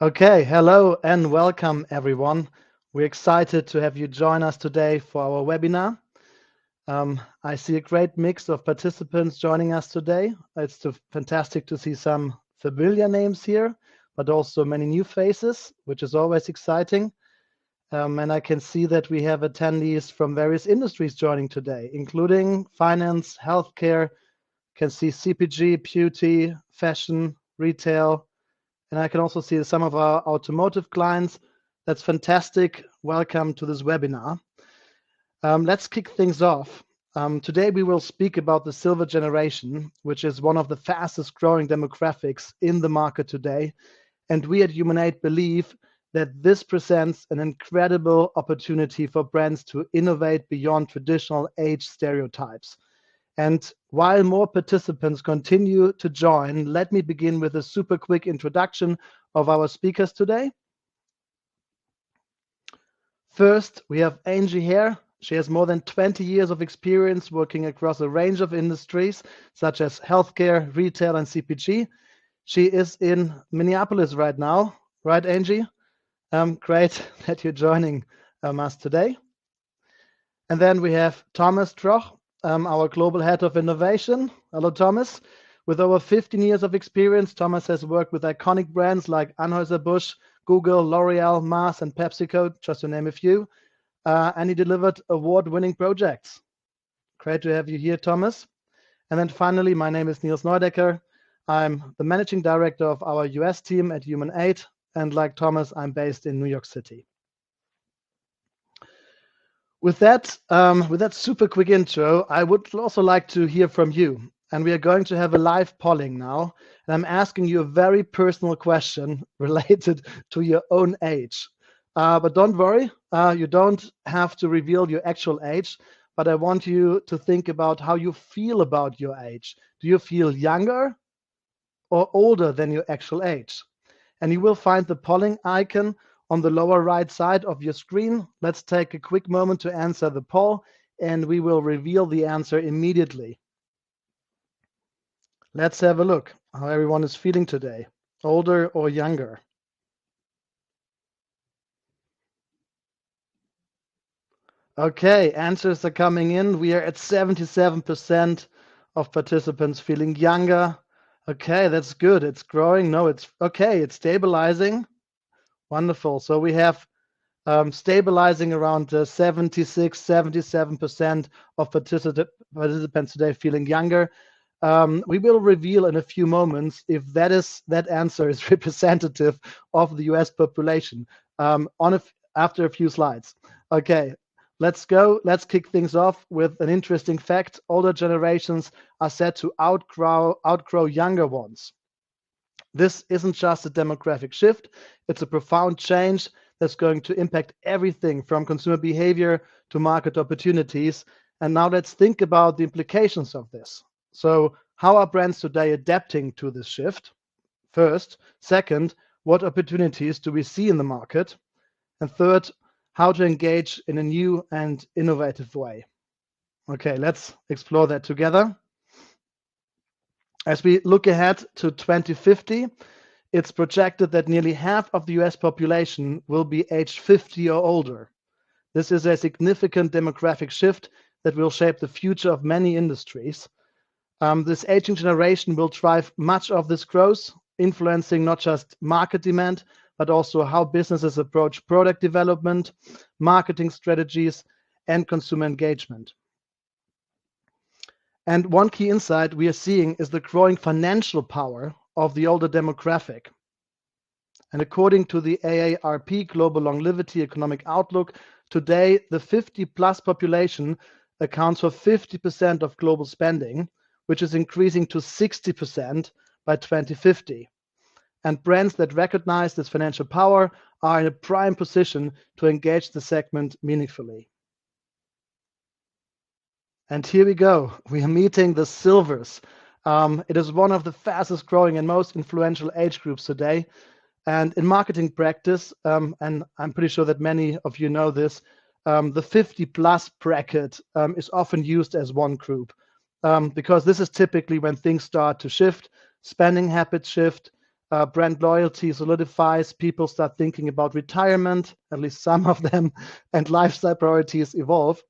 Okay, hello and welcome everyone. We're excited to have you join us today for our webinar. I see a great mix of participants joining us today. Fantastic to see some familiar names here, but also many new faces, which is always exciting. And I can see that we have attendees from various industries joining today, including finance, healthcare, can see CPG, beauty, fashion, retail, and I can also see some of our automotive clients. That's fantastic. Welcome to this webinar. Let's kick things off. Today we will speak about the silver generation, which is one of the fastest growing demographics in the market today. And we at Human8 believe that this presents an incredible opportunity for brands to innovate beyond traditional age stereotypes. And while more participants continue to join, let me begin with a super quick introduction of our speakers today. First, we have Angie here. She has more than 20 years of experience working across a range of industries, such as healthcare, retail, and CPG. She is in Minneapolis right now. Right, Angie? Great that you're joining us today. And then we have Thomas Troch, our Global Head of Innovation. Hello, Thomas. With over 15 years of experience, Thomas has worked with iconic brands like Anheuser-Busch, Google, L'Oreal, Mars, and PepsiCo, just to name a few. And he delivered award-winning projects. Great to have you here, Thomas. And then finally, my name is Niels Neudecker. I'm the Managing Director of our US team at Human8. And like Thomas, I'm based in New York City. With that super quick intro, I would also like to hear from you. And we are going to have a live polling now. And I'm asking you a very personal question related to your own age. But don't worry, you don't have to reveal your actual age. But I want you to think about how you feel about your age. Do you feel younger or older than your actual age? And you will find the polling icon on the lower right side of your screen. Let's take a quick moment to answer the poll, and we will reveal the answer immediately. Let's have a look how everyone is feeling today, older or younger. Okay, answers are coming in. We are at 77% of participants feeling younger. Okay, that's good. It's growing. No, it's okay. It's stabilizing. Wonderful. So we have stabilizing around 76, 77% of participants today feeling younger. We will reveal in a few moments if that answer is representative of the US population after a few slides. Okay, let's go. Let's kick things off with an interesting fact. Older generations are said to outgrow younger ones. This isn't just a demographic shift, it's a profound change that's going to impact everything from consumer behavior to market opportunities. And now let's think about the implications of this. So how are brands today adapting to this shift? First. Second, what opportunities do we see in the market? And third, how to engage in a new and innovative way. Okay, let's explore that together. As we look ahead to 2050, it's projected that nearly half of the US population will be aged 50 or older. This is a significant demographic shift that will shape the future of many industries. This aging generation will drive much of this growth, influencing not just market demand, but also how businesses approach product development, marketing strategies, and consumer engagement. And one key insight we are seeing is the growing financial power of the older demographic. And according to the AARP Global Longevity Economic Outlook, today the 50-plus population accounts for 50% of global spending, which is increasing to 60% by 2050. And brands that recognize this financial power are in a prime position to engage the segment meaningfully. And here we go. We are meeting the silvers. It is one of the fastest growing and most influential age groups today. And in marketing practice, and I'm pretty sure that many of you know this, the 50-plus bracket is often used as one group because this is typically when things start to shift, spending habits shift, brand loyalty solidifies, people start thinking about retirement, at least some of them, and lifestyle priorities evolve.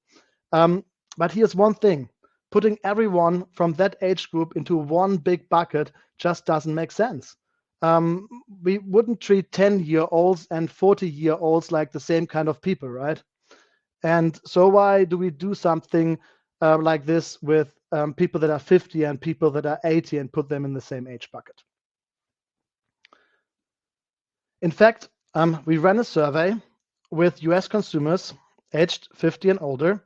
Um, but here's one thing: putting everyone from that age group into one big bucket just doesn't make sense. We wouldn't treat 10-year-olds and 40-year-olds like the same kind of people, right? And so why do we do something like this with people that are 50 and people that are 80 and put them in the same age bucket? In fact, we ran a survey with US consumers aged 50 and older,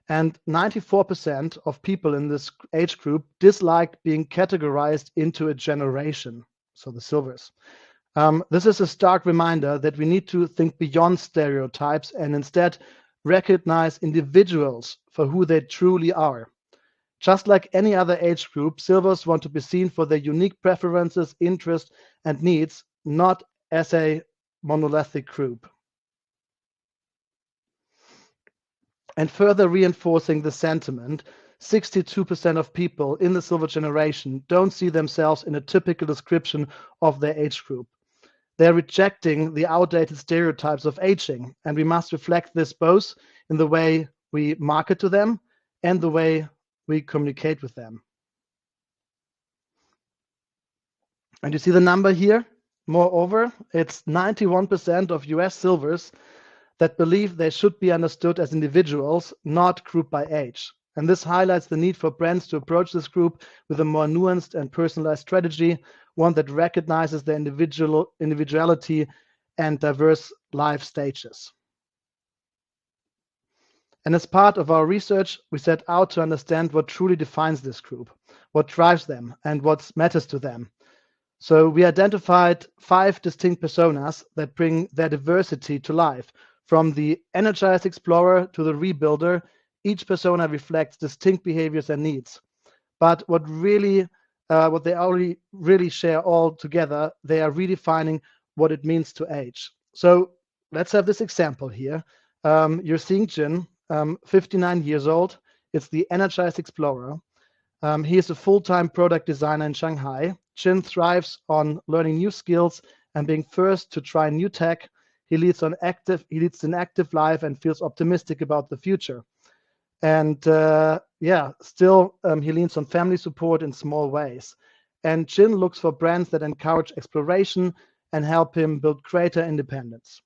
and 94% of people in this age group disliked being categorized into a generation, so the silvers. This is a stark reminder that we need to think beyond stereotypes and instead recognize individuals for who they truly are. Just like any other age group, silvers want to be seen for their unique preferences, interests, and needs, not as a monolithic group. And further reinforcing the sentiment, 62% of people in the silver generation don't see themselves in a typical description of their age group. They're rejecting the outdated stereotypes of aging, and we must reflect this both in the way we market to them and the way we communicate with them. And you see the number here? Moreover, it's 91% of US silvers that believe they should be understood as individuals, not grouped by age. And this highlights the need for brands to approach this group with a more nuanced and personalized strategy, one that recognizes their individuality and diverse life stages. And as part of our research, we set out to understand what truly defines this group, what drives them, and what matters to them. So we identified 5 distinct personas that bring their diversity to life. From the energized explorer to the rebuilder, each persona reflects distinct behaviors and needs. But what they already really share all together, they are redefining what it means to age. So let's have this example here. You're seeing Jin, 59 years old. It's the energized explorer. He is a full-time product designer in Shanghai. Jin thrives on learning new skills and being first to try new tech. He leads an active life and feels optimistic about the future. And still he leans on family support in small ways. And Jin looks for brands that encourage exploration and help him build greater independence.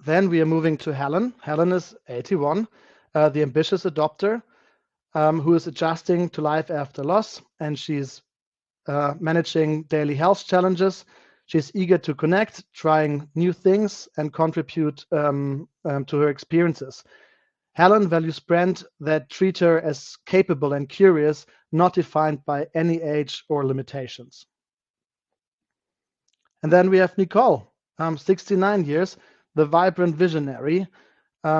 Then we are moving to Helen. Helen is 81, the ambitious adopter who is adjusting to life after loss, and she's managing daily health challenges. She's eager to connect, trying new things, and contribute to her experiences. Helen values brands that treat her as capable and curious, not defined by any age or limitations. And then we have Nicole, 69 years, the vibrant visionary.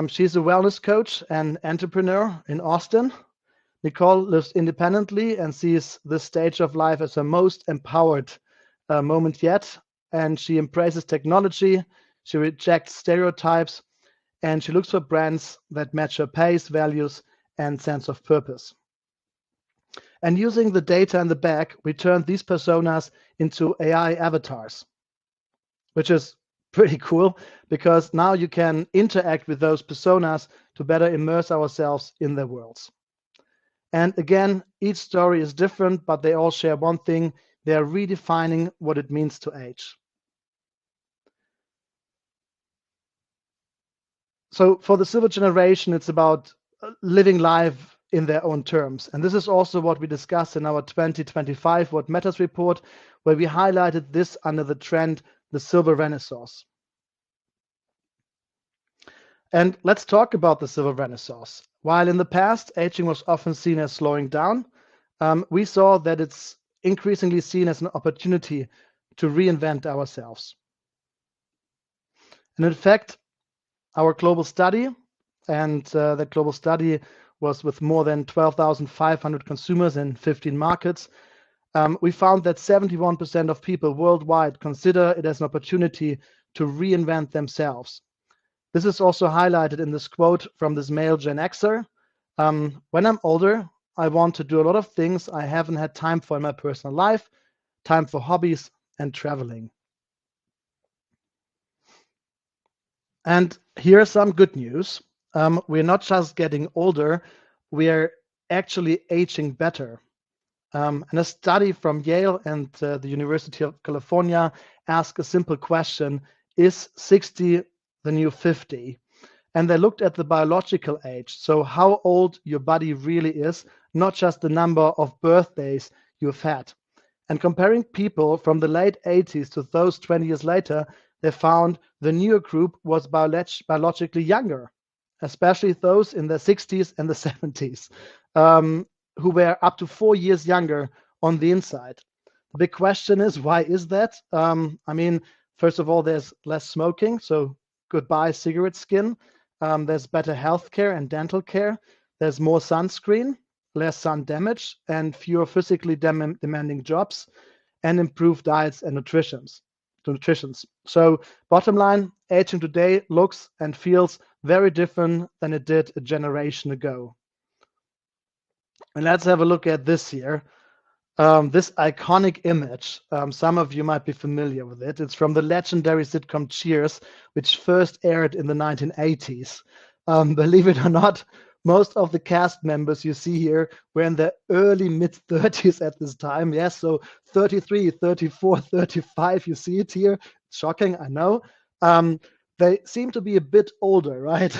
She's a wellness coach and entrepreneur in Austin. Nicole lives independently and sees this stage of life as her most empowered moment yet. And she embraces technology, she rejects stereotypes, and she looks for brands that match her pace, values, and sense of purpose. And using the data in the back, we turned these personas into AI avatars, which is pretty cool because now you can interact with those personas to better immerse ourselves in their worlds. And again, each story is different, but they all share one thing: they are redefining what it means to age. So for the silver generation, it's about living life in their own terms. And this is also what we discussed in our 2025 What Matters report, where we highlighted this under the trend, the silver renaissance. And let's talk about the silver renaissance. While in the past, aging was often seen as slowing down, we saw that it's increasingly seen as an opportunity to reinvent ourselves. And in fact, our global study, and that global study was with more than 12,500 consumers in 15 markets, we found that 71% of people worldwide consider it as an opportunity to reinvent themselves. This is also highlighted in this quote from this male Gen Xer. When I'm older, I want to do a lot of things I haven't had time for in my personal life, time for hobbies and traveling. And here's some good news. We're not just getting older, we're actually aging better. And a study from Yale and the University of California asked a simple question: is 60 the new 50? And they looked at the biological age, so how old your body really is, not just the number of birthdays you've had. And comparing people from the late 80s to those 20 years later, they found the newer group was biologically younger, especially those in their 60s and the 70s, who were up to 4 years younger on the inside. The big question is, why is that? I mean, first of all, there's less smoking, so goodbye cigarette skin. There's better healthcare and dental care. There's more sunscreen, less sun damage, and fewer physically demanding jobs, and improved diets and nutritions. So bottom line, aging today looks and feels very different than it did a generation ago. And let's have a look at this here. This iconic image, some of you might be familiar with it. It's from the legendary sitcom Cheers, which first aired in the 1980s. Believe it or not, most of the cast members you see here were in their early mid-30s at this time. Yes, so 33, 34, 35, you see it here. Shocking, I know. They seem to be a bit older, right?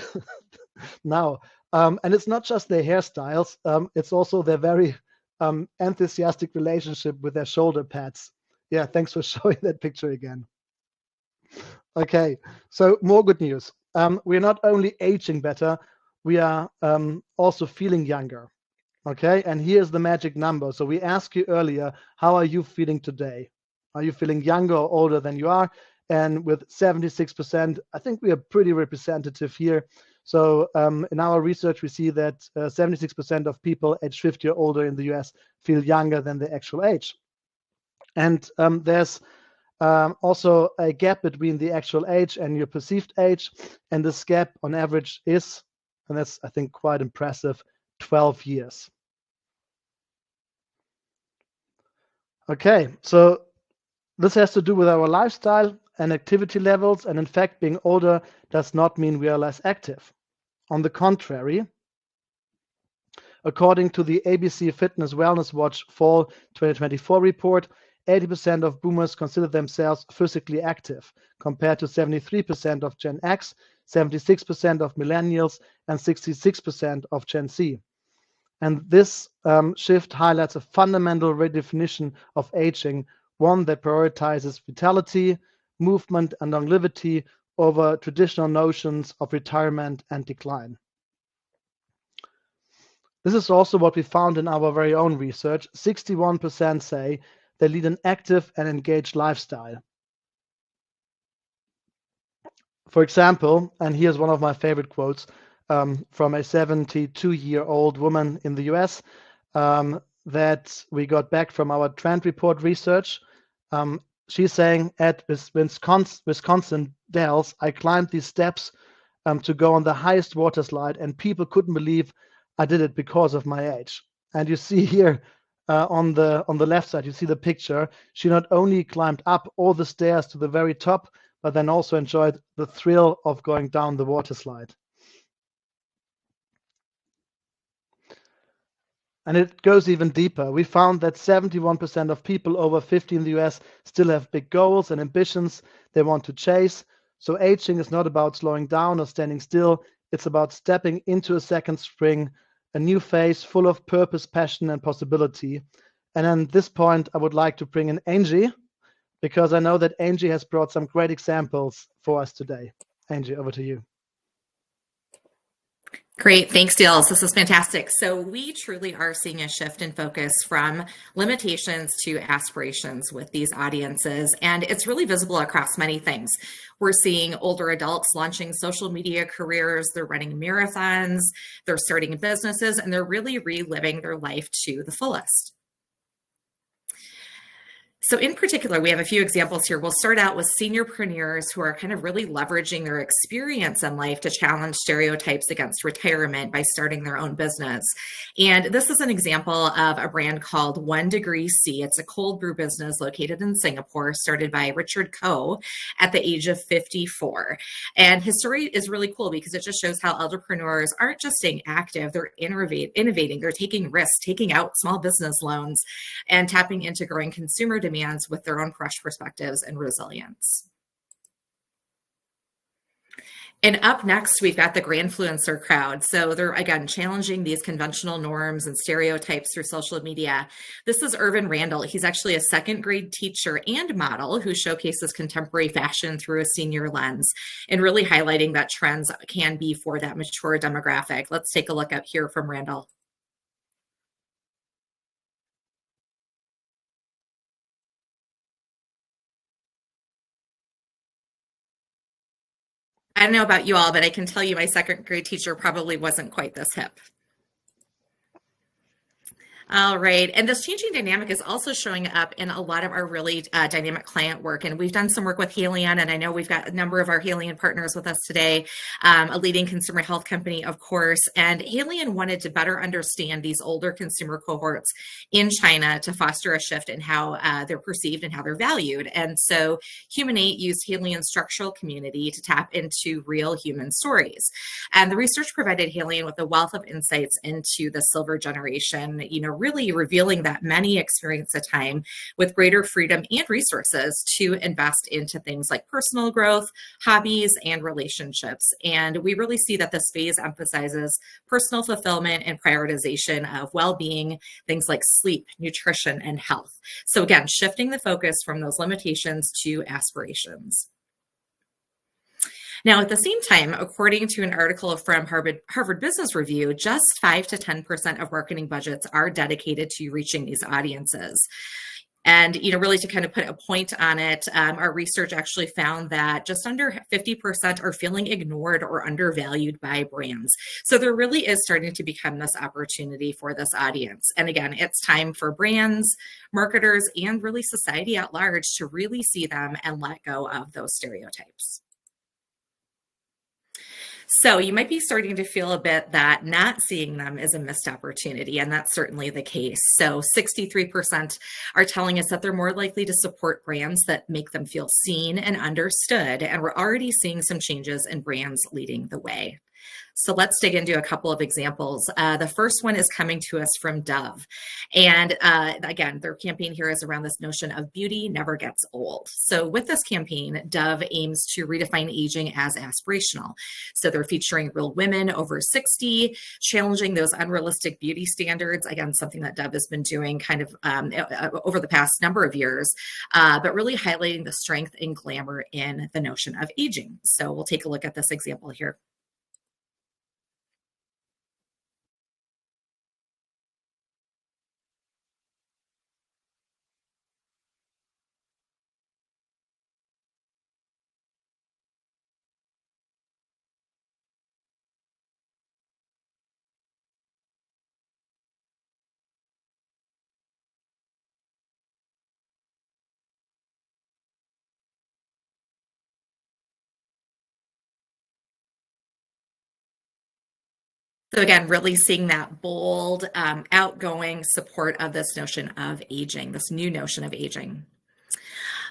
Now, and it's not just their hairstyles, it's also their very enthusiastic relationship with their shoulder pads. Yeah, thanks for showing that picture again. Okay, so more good news. We're not only aging better, we are also feeling younger. Okay, and here's the magic number. So we asked you earlier, how are you feeling today? Are you feeling younger or older than you are? And with 76%, I think we are pretty representative here. So in our research, we see that 76% of people aged 50 or older in the US feel younger than their actual age. And there's also a gap between the actual age and your perceived age. And this gap on average is, and that's, I think, quite impressive, 12 years. Okay, so this has to do with our lifestyle and activity levels. And in fact, being older does not mean we are less active. On the contrary, according to the ABC Fitness Wellness Watch Fall 2024 report, 80% of boomers consider themselves physically active, compared to 73% of Gen X, 76% of millennials, and 66% of Gen Z. And this shift highlights a fundamental redefinition of aging, one that prioritizes vitality, movement, and longevity over traditional notions of retirement and decline. This is also what we found in our very own research. 61% say they lead an active and engaged lifestyle. For example, and here's one of my favorite quotes from a 72-year-old woman in the US that we got back from our trend report research. She's saying, at Wisconsin Dells, I climbed these steps to go on the highest water slide, and people couldn't believe I did it because of my age. And you see here on the left side, you see the picture. She not only climbed up all the stairs to the very top, but then also enjoyed the thrill of going down the water slide. And it goes even deeper. We found that 71% of people over 50 in the US still have big goals and ambitions they want to chase. So aging is not about slowing down or standing still. It's about stepping into a second spring, a new phase full of purpose, passion, and possibility. And at this point, I would like to bring in Angie, because I know that Angie has brought some great examples for us today. Angie, over to you. Great. Thanks, Diels. This is fantastic. So we truly are seeing a shift in focus from limitations to aspirations with these audiences. And it's really visible across many things. We're seeing older adults launching social media careers. They're running marathons. They're starting businesses, and they're really reliving their life to the fullest. So in particular, we have a few examples here. We'll start out with seniorpreneurs who are kind of really leveraging their experience in life to challenge stereotypes against retirement by starting their own business. And this is an example of a brand called 1 Degree C. It's a cold brew business located in Singapore, started by Richard Koh at the age of 54. And his story is really cool because it just shows how entrepreneurs aren't just staying active, they're innovating, they're taking risks, taking out small business loans, and tapping into growing consumer demands with their own fresh perspectives and resilience. And up next, we've got the Grandfluencer crowd. So they're, again, challenging these conventional norms and stereotypes through social media. This is Irvin Randall. He's actually a second grade teacher and model who showcases contemporary fashion through a senior lens and really highlighting that trends can be for that mature demographic. Let's take a look up here from Randall. I don't know about you all, but I can tell you my second grade teacher probably wasn't quite this hip. All right. And this changing dynamic is also showing up in a lot of our really dynamic client work. And we've done some work with Halion, and I know we've got a number of our Halion partners with us today, a leading consumer health company, of course. And Halion wanted to better understand these older consumer cohorts in China to foster a shift in how they're perceived and how they're valued. And so Humanate used Halion's structural community to tap into real human stories. And the research provided Halion with a wealth of insights into the silver generation, really revealing that many experience a time with greater freedom and resources to invest into things like personal growth, hobbies, and relationships. And we really see that this phase emphasizes personal fulfillment and prioritization of well-being, things like sleep, nutrition, and health. So again, shifting the focus from those limitations to aspirations. Now, at the same time, according to an article from Harvard Business Review, just 5 to 10% of marketing budgets are dedicated to reaching these audiences. And, really to kind of put a point on it, our research actually found that just under 50% are feeling ignored or undervalued by brands. So there really is starting to become this opportunity for this audience. And again, it's time for brands, marketers, and really society at large to really see them and let go of those stereotypes. So you might be starting to feel a bit that not seeing them is a missed opportunity, and that's certainly the case. So 63% are telling us that they're more likely to support brands that make them feel seen and understood, and we're already seeing some changes in brands leading the way. So let's dig into a couple of examples. The first one is coming to us from Dove. And again, their campaign here is around this notion of beauty never gets old. So with this campaign, Dove aims to redefine aging as aspirational. So they're featuring real women over 60, challenging those unrealistic beauty standards. Again, something that Dove has been doing kind of over the past number of years, but really highlighting the strength and glamour in the notion of aging. So we'll take a look at this example here. So again, really seeing that bold, outgoing support of this notion of aging, this new notion of aging.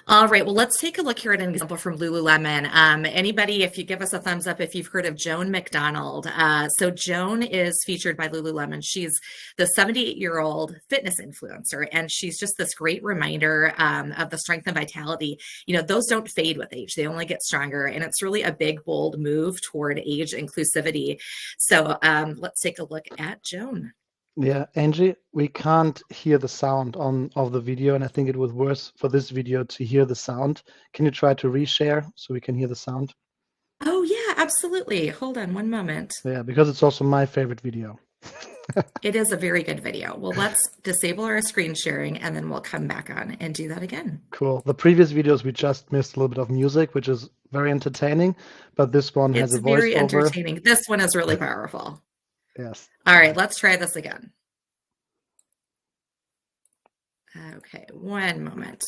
All right, well, let's take a look here at an example from Lululemon. Anybody, if you give us a thumbs up, if you've heard of Joan McDonald. So Joan is featured by Lululemon. She's the 78-year-old fitness influencer, and she's just this great reminder of the strength and vitality. Those don't fade with age. They only get stronger, and it's really a big, bold move toward age inclusivity. So let's take a look at Joan. Yeah, Angie, we can't hear the sound of the video, and I think it was worse for this video to hear the sound. Can you try to reshare so we can hear the sound? Oh, yeah, absolutely. Hold on one moment. Yeah, because it's also my favorite video. It is a very good video. Well, let's disable our screen sharing and then we'll come back on and do that again. Cool. The previous videos, we just missed a little bit of music, which is very entertaining, but this one has a It's very voiceover. entertaining. This one is really powerful. Yes. All right, let's try this again. Okay, one moment.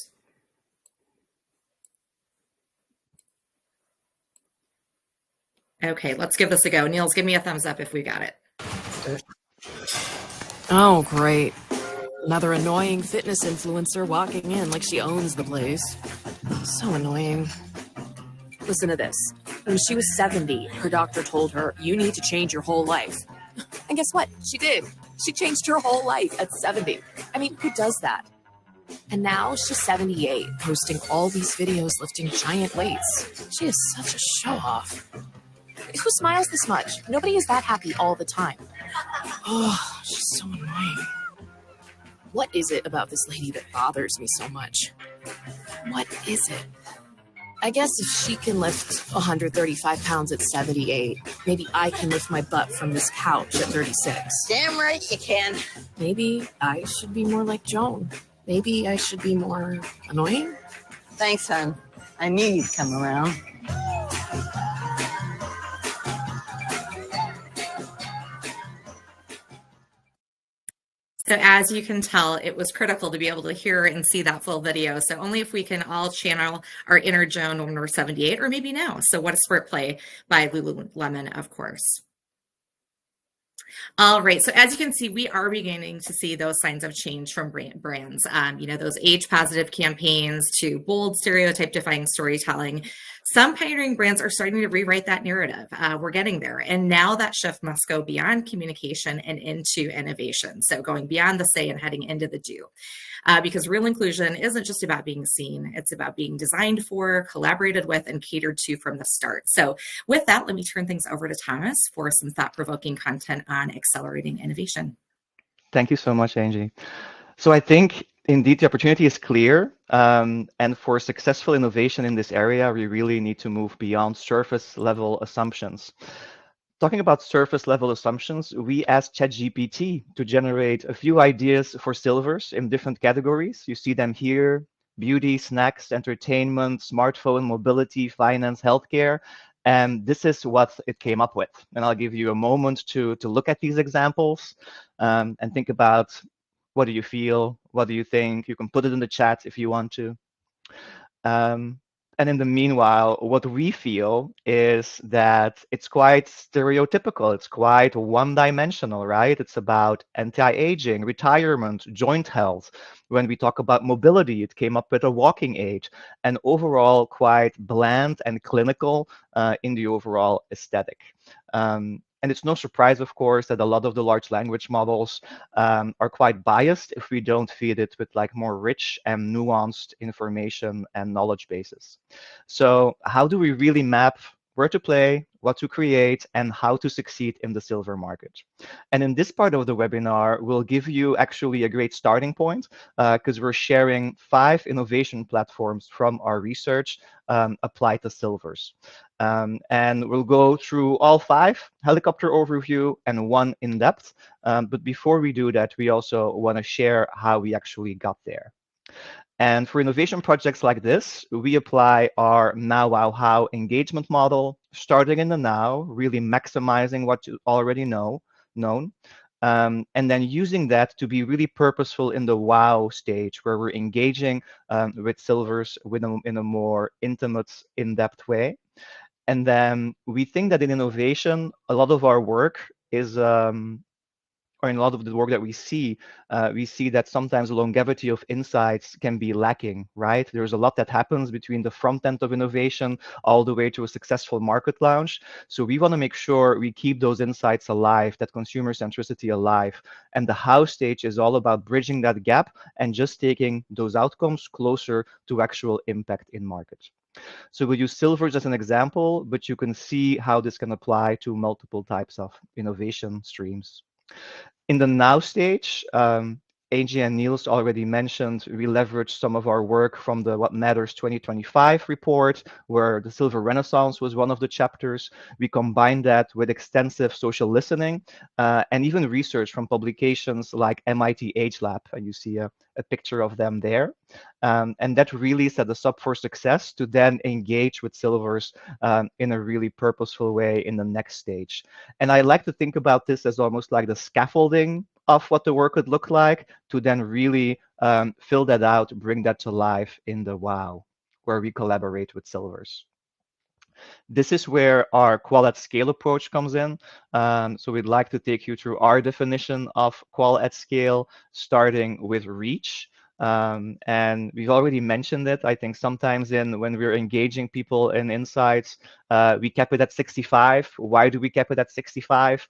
Okay, let's give this a go. Niels, give me a thumbs up if we got it. Oh, great. Another annoying fitness influencer walking in like she owns the place. So annoying. Listen to this. When she was 70, her doctor told her, "You need to change your whole life." And guess what? She did. She changed her whole life at 70. I mean, who does that? And now she's 78, posting all these videos lifting giant weights. She is such a show-off. Who smiles this much? Nobody is that happy all the time. Oh, she's so annoying. What is it about this lady that bothers me so much? What is it? I guess if she can lift 135 pounds at 78, maybe I can lift my butt from this couch at 36. Damn right you can. Maybe I should be more like Joan. Maybe I should be more annoying. Thanks, hon. I knew you'd come around. So as you can tell, it was critical to be able to hear and see that full video. So only if we can all channel our inner Joan when we're 78, or maybe now. So What a Sport Play by Lululemon, of course. All right, so as you can see, we are beginning to see those signs of change from brands. Those age-positive campaigns to bold stereotype-defying storytelling. Some pioneering brands are starting to rewrite that narrative. We're getting there. And now that shift must go beyond communication and into innovation. So going beyond the say and heading into the do. Because real inclusion isn't just about being seen, it's about being designed for, collaborated with, and catered to from the start. So with that, let me turn things over to Thomas for some thought-provoking content on accelerating innovation. Thank you so much, Angie. So I think indeed the opportunity is clear. And for successful innovation in this area, we really need to move beyond surface level assumptions. Talking about surface level assumptions, we asked ChatGPT to generate a few ideas for silvers in different categories. You see them here: beauty, snacks, entertainment, smartphone, mobility, finance, healthcare. And this is what it came up with. And I'll give you a moment to look at these examples and think about, what do you feel? What do you think? You can put it in the chat if you want to. And in the meanwhile, what we feel is that it's quite stereotypical. It's quite one-dimensional, right? It's about anti-aging, retirement, joint health. When we talk about mobility, it came up with a walking aid, and overall quite bland and clinical in the overall aesthetic. And it's no surprise, of course, that a lot of the large language models are quite biased if we don't feed it with like more rich and nuanced information and knowledge bases. So how do we really map where to play, what to create, and how to succeed in the silver market? And in this part of the webinar, we'll give you actually a great starting point because we're sharing 5 innovation platforms from our research applied to silvers. And we'll go through all 5, helicopter overview and 1 in depth. But before we do that, we also want to share how we actually got there. And for innovation projects like this, we apply our now, wow, how engagement model, starting in the now, really maximizing what you already known, and then using that to be really purposeful in the wow stage, where we're engaging with silvers in a more intimate, in-depth way. And then we think that in innovation, a lot of our work is or in a lot of the work that we see that sometimes longevity of insights can be lacking, right? There's a lot that happens between the front end of innovation all the way to a successful market launch. So we want to make sure we keep those insights alive, that consumer centricity alive. And the how stage is all about bridging that gap and just taking those outcomes closer to actual impact in market. So we'll use silvers as an example, but you can see how this can apply to multiple types of innovation streams. In the now stage, Angie and Niels already mentioned, we leveraged some of our work from the What Matters 2025 report, where the Silver Renaissance was one of the chapters. We combined that with extensive social listening and even research from publications like MIT Age Lab, and you see a picture of them there. And that really set us up for success to then engage with silvers in a really purposeful way in the next stage. And I like to think about this as almost like the scaffolding of what the work would look like to then really fill that out, bring that to life in the wow, where we collaborate with silvers. This is where our qual at scale approach comes in. So we'd like to take you through our definition of qual at scale, starting with reach. And we've already mentioned it. I think sometimes when we're engaging people in insights, we kept it at 65. Why do we keep it at 65?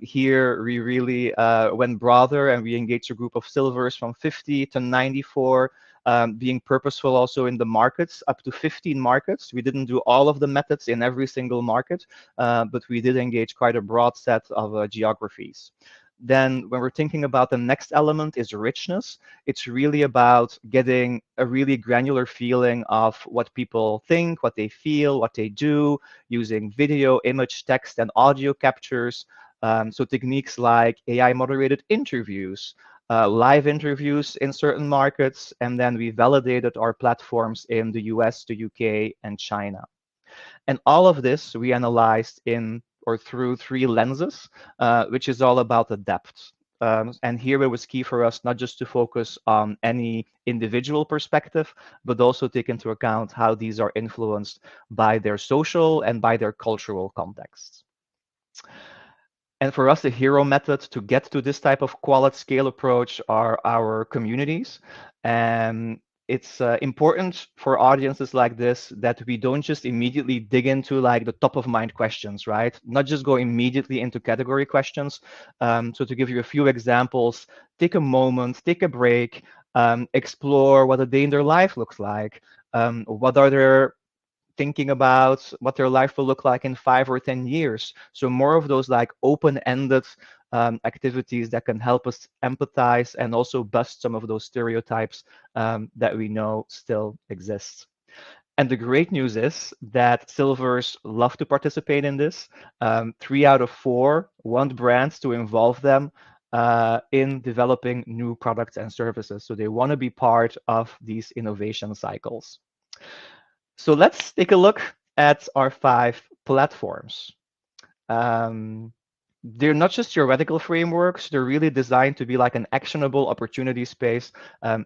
Here we really went broader and we engaged a group of silvers from 50 to 94. Being purposeful also in the markets, up to 15 markets. We didn't do all of the methods in every single market, but we did engage quite a broad set of geographies. Then when we're thinking about the next element is richness, it's really about getting a really granular feeling of what people think, what they feel, what they do, using video, image, text, and audio captures. So techniques like AI moderated interviews, live interviews in certain markets, and then we validated our platforms in the US, the UK, and China. And all of this we analyzed in or through 3 lenses, which is all about the depth. And here it was key for us not just to focus on any individual perspective, but also take into account how these are influenced by their social and by their cultural contexts. And for us, the hero method to get to this type of qual at scale approach are our communities. And it's important for audiences like this that we don't just immediately dig into like the top of mind questions, right? Not just go immediately into category questions. So to give you a few examples, take a moment, take a break, explore what a day in their life looks like. What are their thinking about what their life will look like in 5 or 10 years. So more of those like open-ended activities that can help us empathize and also bust some of those stereotypes that we know still exist. And the great news is that silvers love to participate in this. 3 out of 4 want brands to involve them in developing new products and services. So they want to be part of these innovation cycles. So let's take a look at our 5 platforms. They're not just theoretical frameworks, they're really designed to be like an actionable opportunity space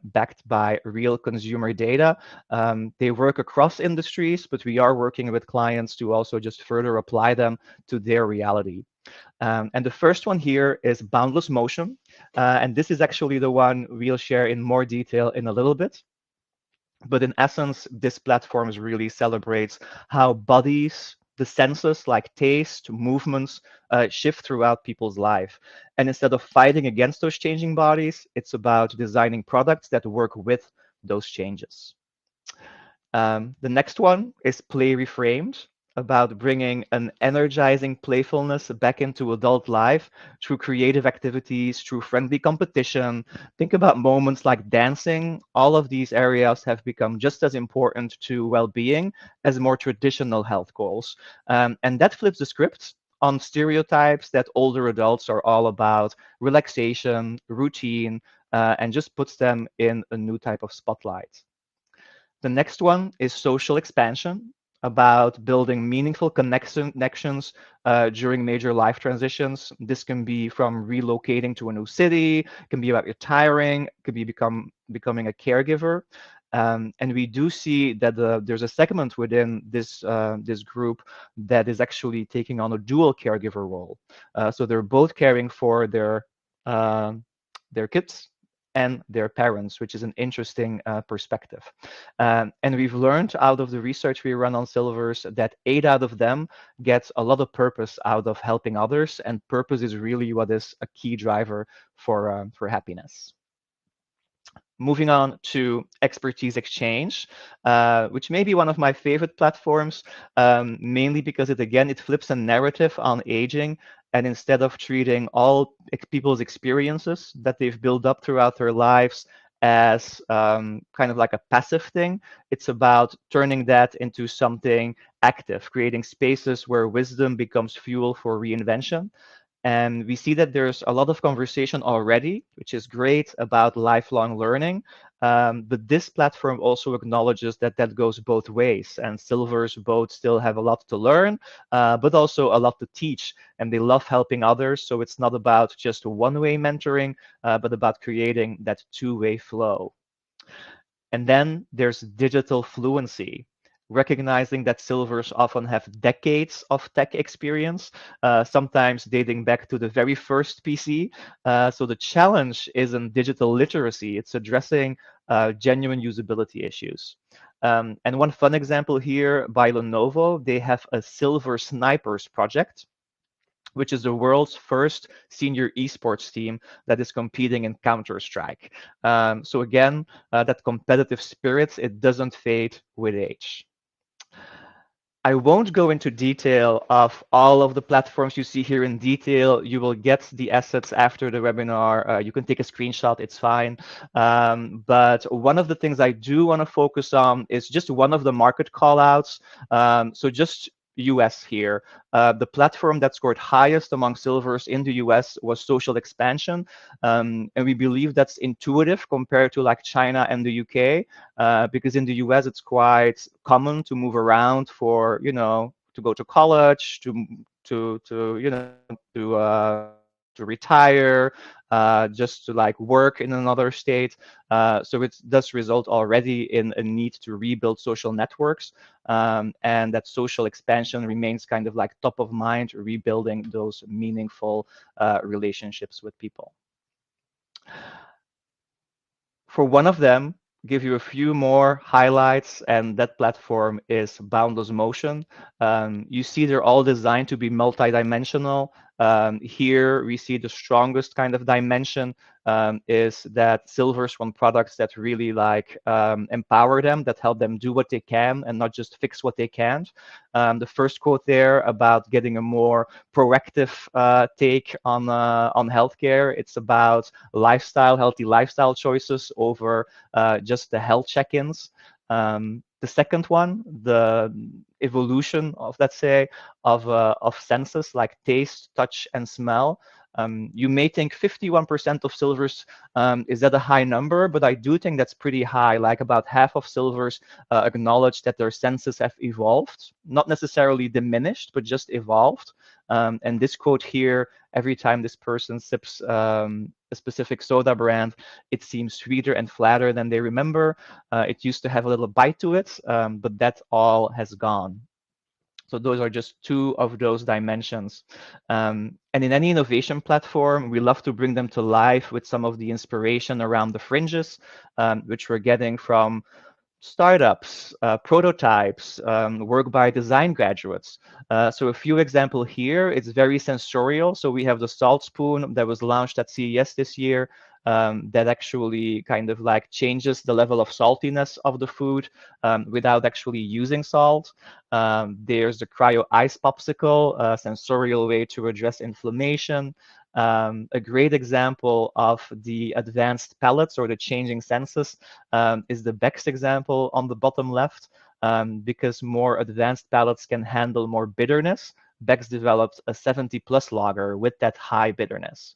backed by real consumer data. They work across industries, but we are working with clients to also just further apply them to their reality. And the first one here is boundless motion. And this is actually the one we'll share in more detail in a little bit. But in essence, this platform really celebrates how bodies, the senses like taste, movements, shift throughout people's life. And instead of fighting against those changing bodies, it's about designing products that work with those changes. The next one is Play Reframed, about bringing an energizing playfulness back into adult life through creative activities, through friendly competition. Think about moments like dancing. All of these areas have become just as important to well-being as more traditional health goals. And that flips the script on stereotypes that older adults are all about relaxation, routine, and just puts them in a new type of spotlight. The next one is social expansion, about building meaningful connections during major life transitions. This can be from relocating to a new city, can be about retiring, could be becoming a caregiver. And we do see that there's a segment within this group that is actually taking on a dual caregiver role. So they're both caring for their kids and their parents, which is an interesting perspective. And we've learned out of the research we run on silvers that 8 out of them get a lot of purpose out of helping others, and purpose is really what is a key driver for happiness. Moving on to Expertise Exchange, which may be one of my favorite platforms, mainly because it flips a narrative on aging. And instead of treating all people's experiences that they've built up throughout their lives as kind of like a passive thing, it's about turning that into something active, creating spaces where wisdom becomes fuel for reinvention. And we see that there's a lot of conversation already, which is great, about lifelong learning. But this platform also acknowledges that that goes both ways. And Silvers both still have a lot to learn, but also a lot to teach. And they love helping others. So it's not about just one-way mentoring, but about creating that two-way flow. And then there's digital fluency, recognizing that silvers often have decades of tech experience, sometimes dating back to the very first PC. So the challenge isn't digital literacy, it's addressing genuine usability issues. And one fun example here by Lenovo, they have a Silver Snipers project, which is the world's first senior esports team that is competing in Counter-Strike. So again, that competitive spirit, it doesn't fade with age. I won't go into detail of all of the platforms you see here in detail. You will get the assets after the webinar. You can take a screenshot, it's fine. But one of the things I do want to focus on is just one of the market callouts. So just US here. The platform that scored highest among silvers in the US was social expansion. And we believe that's intuitive compared to like China and the UK. Because in the US it's quite common to move around for, you know, to go to college, to you know, to retire, just to like work in another state. So it does result already in a need to rebuild social networks, and that social expansion remains kind of like top of mind, rebuilding those meaningful relationships with people. For one of them, give you a few more highlights, and that platform is Boundless Motion. You see they're all designed to be multidimensional. Here we see the strongest kind of dimension is that silvers want products that really like empower them, that help them do what they can and not just fix what they can't. The first quote there about getting a more proactive take on healthcare. It's about lifestyle, healthy lifestyle choices over just the health check-ins. The second one, the evolution of, let's say, of senses like taste, touch, and smell. You may think 51% of silvers is that a high number, but I do think that's pretty high. Like about half of silvers acknowledge that their senses have evolved, not necessarily diminished, but just evolved. And this quote here, every time this person sips a specific soda brand, it seems sweeter and flatter than they remember. It used to have a little bite to it, but that all has gone. So those are just two of those dimensions. And in any innovation platform, we love to bring them to life with some of the inspiration around the fringes, which we're getting from startups, prototypes, work by design graduates. So a few examples here, it's very sensorial. So we have the salt spoon that was launched at CES this year that actually kind of like changes the level of saltiness of the food without actually using salt. There's the cryo ice popsicle, a sensorial way to address inflammation. A great example of the advanced palates or the changing senses is the Beck's example on the bottom left. Because more advanced palates can handle more bitterness, Beck's developed a 70 plus lager with that high bitterness.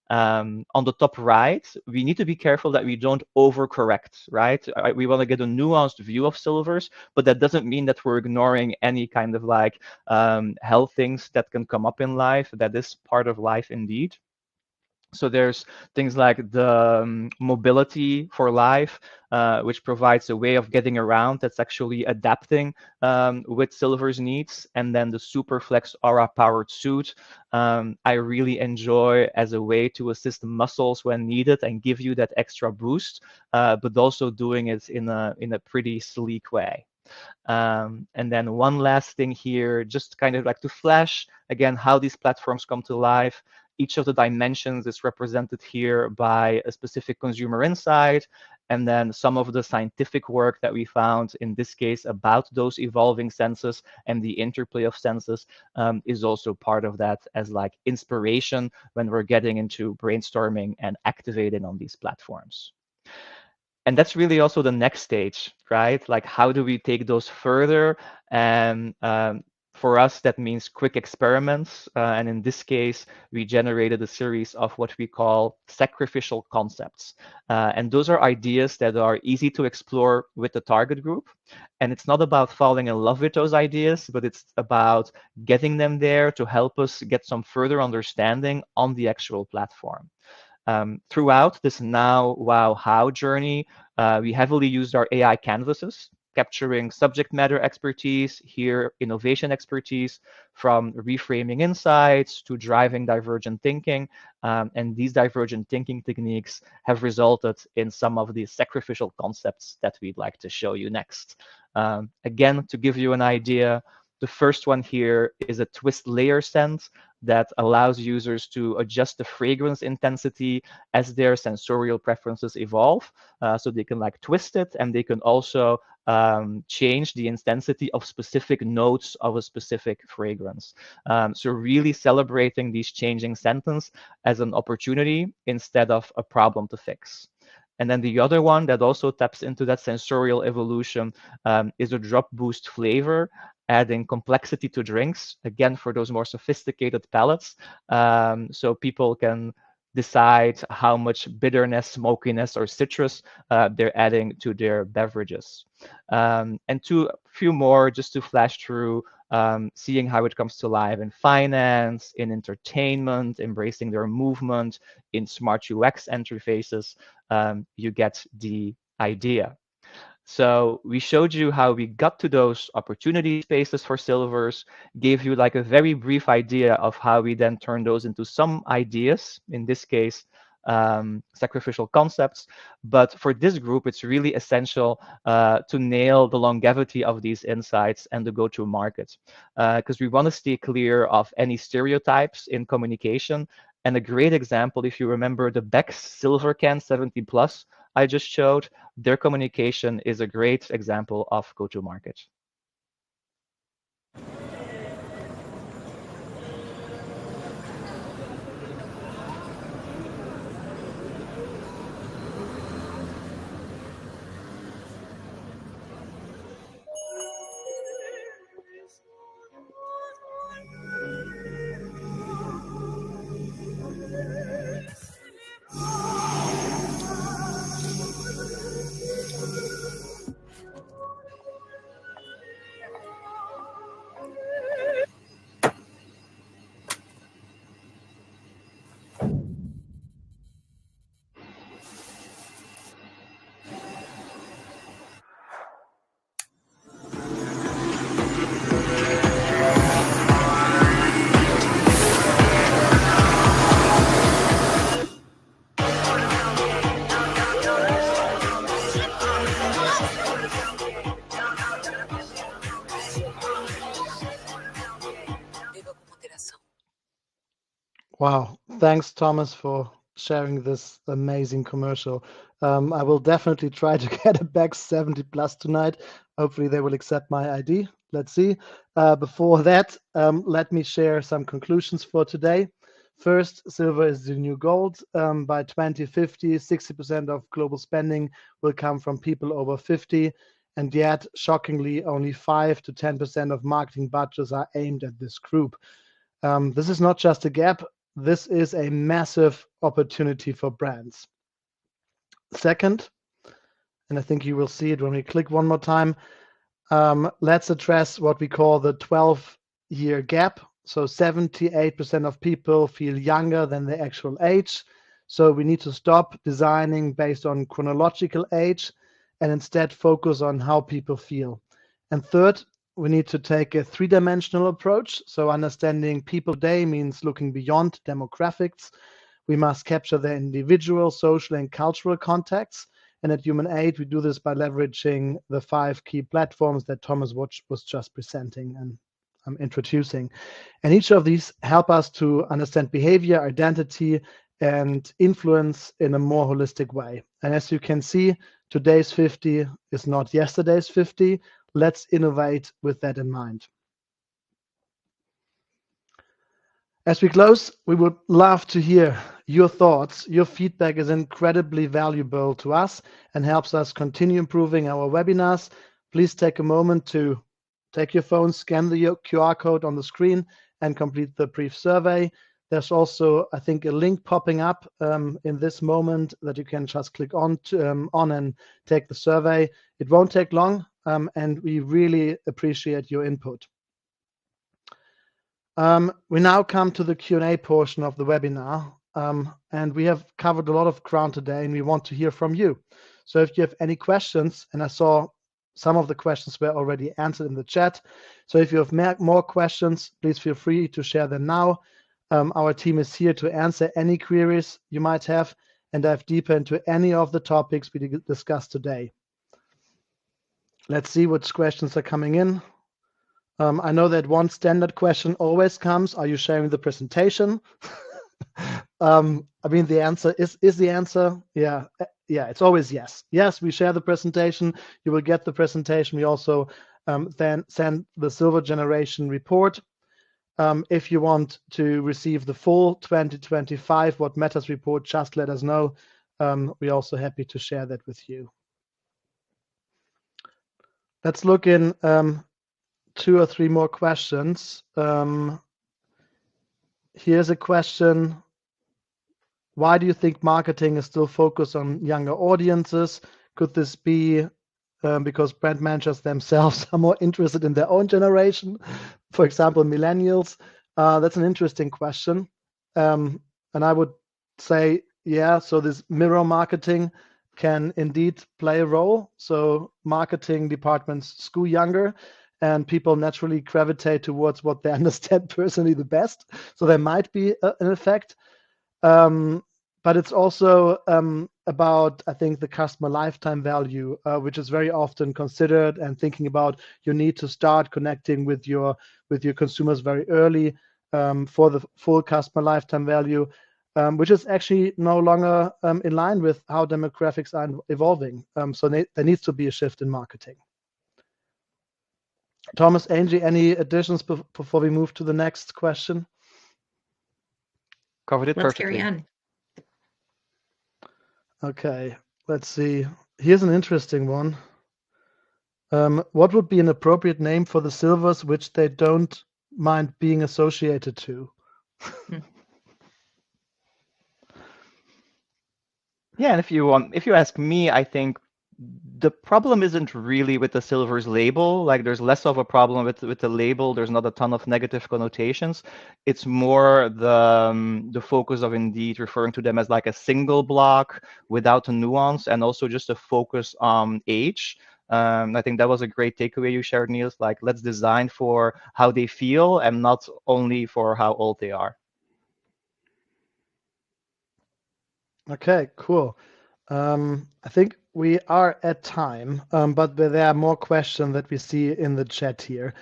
On the top right, we need to be careful that we don't overcorrect, right? We want to get a nuanced view of silvers, but that doesn't mean that we're ignoring any kind of like health things that can come up in life. That is part of life indeed. So there's things like the mobility for life, which provides a way of getting around that's actually adapting with silver's needs. And then the Superflex Aura powered suit, I really enjoy as a way to assist muscles when needed and give you that extra boost, but also doing it in a pretty sleek way. And then one last thing here, just kind of like to flash again how these platforms come to life. Each of the dimensions is represented here by a specific consumer insight, and then some of the scientific work that we found in this case about those evolving senses and the interplay of senses is also part of that as like inspiration when we're getting into brainstorming and activating on these platforms. And that's really also the next stage, right? Like, how do we take those further? And for us, that means quick experiments. And in this case, we generated a series of what we call sacrificial concepts. And those are ideas that are easy to explore with the target group. And it's not about falling in love with those ideas, but it's about getting them there to help us get some further understanding on the actual platform. Throughout this now, wow, how journey, we heavily used our AI canvases capturing subject matter expertise, here innovation expertise, from reframing insights to driving divergent thinking. And these divergent thinking techniques have resulted in some of the sacrificial concepts that we'd like to show you next. Again, to give you an idea, the first one here is a twist layer scent that allows users to adjust the fragrance intensity as their sensorial preferences evolve. So they can like twist it, and they can also change the intensity of specific notes of a specific fragrance. So really celebrating these changing sentence as an opportunity instead of a problem to fix. And then the other one that also taps into that sensorial evolution is a drop boost flavor, adding complexity to drinks, again, for those more sophisticated palates. So people can decide how much bitterness, smokiness, or citrus they're adding to their beverages. And a few more just to flash through, seeing how it comes to life in finance, in entertainment, embracing their movement, in smart UX interfaces. You get the idea. So we showed you how we got to those opportunity spaces for silvers, gave you like a very brief idea of how we then turn those into some ideas, in this case, sacrificial concepts. But for this group, it's really essential to nail the longevity of these insights and the go-to market, because we want to stay clear of any stereotypes in communication. And a great example, if you remember the Beck's Silver Can 70 Plus I just showed, their communication is a great example of go-to-market. Wow. Thanks, Thomas, for sharing this amazing commercial. I will definitely try to get a back 70 plus tonight. Hopefully they will accept my ID. Let's see. Before that, let me share some conclusions for today. First, silver is the new gold. By 2050, 60% of global spending will come from people over 50. And yet, shockingly, only 5 to 10% of marketing budgets are aimed at this group. This is not just a gap. This is a massive opportunity for brands. Second, and I think you will see it when we click one more time, let's address what we call the 12-year gap. So 78% of people feel younger than their actual age. So we need to stop designing based on chronological age and instead focus on how people feel. And third, we need to take a three-dimensional approach. So understanding people today means looking beyond demographics. We must capture their individual, social, and cultural contexts. And at Human Aid, we do this by leveraging the 5 key platforms that Thomas was just presenting and introducing. And each of these help us to understand behavior, identity, and influence in a more holistic way. And as you can see, today's 50 is not yesterday's 50. Let's innovate with that in mind. As we close, we would love to hear your thoughts. Your feedback is incredibly valuable to us and helps us continue improving our webinars. Please take a moment to take your phone, scan the QR code on the screen, and complete the brief survey. There's also, I think, a link popping up in this moment that you can just click on and take the survey. It won't take long, and we really appreciate your input. We now come to the Q&A portion of the webinar, and we have covered a lot of ground today, and we want to hear from you. So if you have any questions, and I saw some of the questions were already answered in the chat. So if you have more questions, please feel free to share them now. Our team is here to answer any queries you might have and dive deeper into any of the topics we discussed today. Let's see which questions are coming in. I know that one standard question always comes, are you sharing the presentation? I mean, the answer is the answer. Yeah, it's always yes. Yes, we share the presentation. You will get the presentation. We also then send the Silver Generation report. If you want to receive the full 2025 What Matters report, just let us know. We're also happy to share that with you. Let's look in 2 or 3 more questions. Here's a question. Why do you think marketing is still focused on younger audiences? Could this be because brand managers themselves are more interested in their own generation? For example, millennials. That's an interesting question. And I would say, yeah, so this mirror marketing can indeed play a role. So marketing departments skew younger and people naturally gravitate towards what they understand personally the best. So there might be an effect. But it's also about, I think, the customer lifetime value, which is very often considered, and thinking about you need to start connecting with your consumers very early for the full customer lifetime value, which is actually no longer in line with how demographics are evolving. So there needs to be a shift in marketing. Thomas, Angie, any additions before we move to the next question? Covered it Let's perfectly. carry on. Okay, let's see. Here's an interesting one. What would be an appropriate name for the silvers which they don't mind being associated to? Yeah, and if you ask me, I think the problem isn't really with the silver's label. Like, there's less of a problem with the label. There's not a ton of negative connotations. It's more the focus of indeed referring to them as like a single block without a nuance, and also just a focus on age. I think that was a great takeaway you shared, Niels. Like, let's design for how they feel and not only for how old they are. Okay, cool. I think we are at time, but there are more questions that we see in the chat here.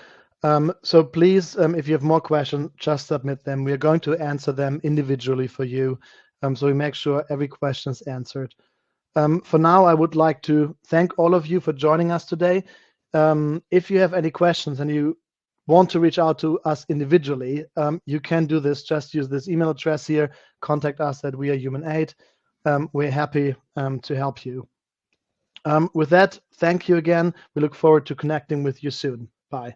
So please, if you have more questions, just submit them. We are going to answer them individually for you. So we make sure every question is answered. For now, I would like to thank all of you for joining us today. If you have any questions and you want to reach out to us individually, you can do this. Just use this email address here. Contact us at wearehuman8. We're happy to help you. With that, thank you again. We look forward to connecting with you soon. Bye.